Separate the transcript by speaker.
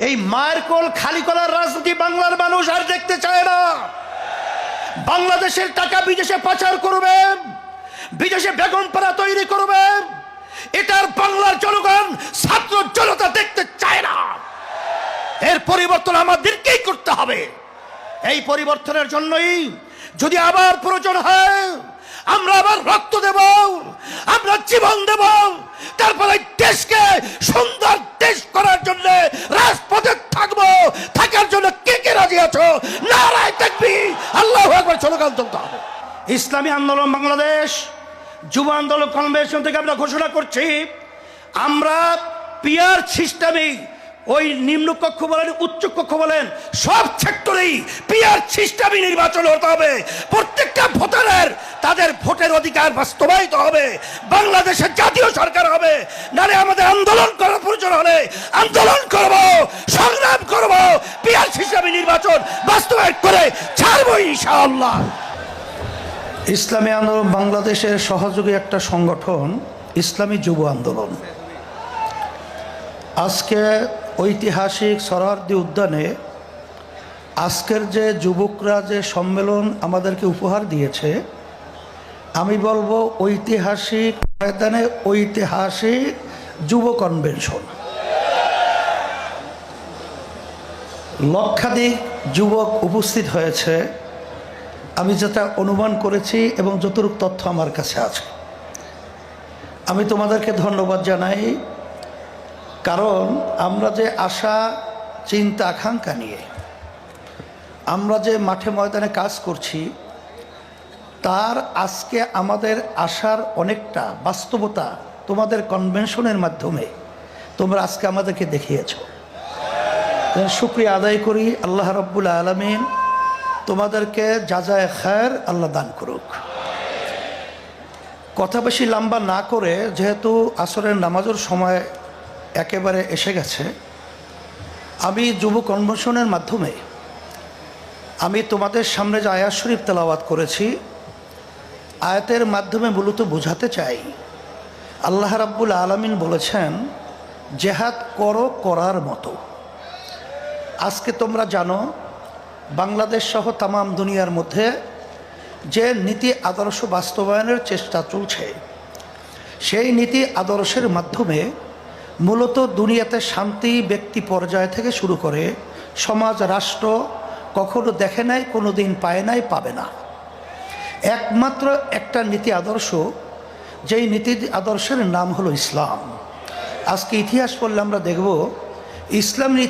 Speaker 1: এই মায়ের কোল খালি করার রাজনীতি বাংলার মানুষ আর দেখতে চায় না। বাংলাদেশের টাকা বিদেশে পাচার করবে, বিদেশে বেগমপাড়া তৈরি করবে, এটার বাংলার জনগণ ছাত্র জনতা দেখতে চায় না। এর পরিবর্তন আমাদেরকেই করতে হবে। এই পরিবর্তনের জন্যই যদি আবার প্রয়োজন হয় আমরা আবার রক্ত দেব, আমরা জীবন দেব, তারপরে দেশকে সুন্দর দেশ করার জন্য রাজপথে থাকবো। থাকার জন্য কে কে রাজি আছো? নারায়ে তাকবীর, আল্লাহু আকবার স্লোগান তুলতে হবে। ইসলামী আন্দোলন বাংলাদেশ যুব আন্দোলন কনভেনশন থেকে আমরা ঘোষণা করছি, আমরা পিয়ার সিস্টেমে ওই নিম্ন কক্ষ বলেন উচ্চ কক্ষ বলেন সব সেক্টরেই পিয়ার সিস্টেমে নির্বাচন হতে হবে। প্রত্যেকটা ভোটারের তাদের ভোটের অধিকার বাস্তবায়িত হবে। বাংলাদেশের জাতীয় সরকার হবে, নারে আমাদের আন্দোলন করার প্রয়োজন হলে আন্দোলন করব, সংগ্রাম করব, পিয়ার সিস্টেমে নির্বাচন বাস্তবায়ন করে ছাড়বো ইনশাআল্লাহ। ইসলামী আন্দোলন বাংলাদেশের সহযোগী একটা সংগঠন ইসলামী যুব আন্দোলন আজকে ঐতিহাসিক সরোয়ার্দী উদ্যানে আজকের যে যুবকরা যে সম্মেলন আমাদেরকে উপহার দিয়েছে, আমি বলবো ঐতিহাসিক ময়দানে ঐতিহাসিক যুব কনভেনশন। লক্ষাধিক যুবক উপস্থিত হয়েছে আমি যেটা অনুমান করেছি এবং যতটুকু তথ্য আমার কাছে আছে। আমি তোমাদেরকে ধন্যবাদ জানাই, কারণ আমরা যে আশা চিন্তা আকাঙ্ক্ষা নিয়ে আমরা যে মাঠে ময়দানে কাজ করছি, তার আজকে আমাদের আশার অনেকটা বাস্তবতা তোমাদের কনভেনশনের মাধ্যমে তোমরা আজকে আমাদেরকে দেখিয়েছ। শুকরিয়া আদায় করি, আল্লাহ রাব্বুল আলামিন তোমাদেরকে জাযায়ে খায়ের আল্লাহ দান করুক। কথা বেশি লম্বা না করে, যেহেতু আসরের নামাজের সময় একেবারে এসে গেছে, আমি যুব কনভেনশনের মাধ্যমে আমি তোমাদের সামনে যে আয়াত শরীফ তেলাওয়াত করেছি, আয়াতের মাধ্যমে মূলত বোঝাতে চাই আল্লাহ রাব্বুল আলামিন বলেছেন জেহাদ করো করার মতো। আজকে তোমরা জানো বাংলাদেশ সহ তামাম দুনিয়ার মধ্যে যে নীতি আদর্শ বাস্তবায়নের চেষ্টা চলছে, সেই নীতি আদর্শের মাধ্যমে মূলত দুনিয়াতে শান্তি ব্যক্তি পর্যায় থেকে শুরু করে সমাজ রাষ্ট্র কখনো দেখে নাই, কোনো দিন পায় নাই, পাবে না। একমাত্র একটা নীতি আদর্শ, যেই নীতি আদর্শের নাম হলো ইসলাম। আজকে ইতিহাস পড়লে আমরা দেখব ইসলাম নীতি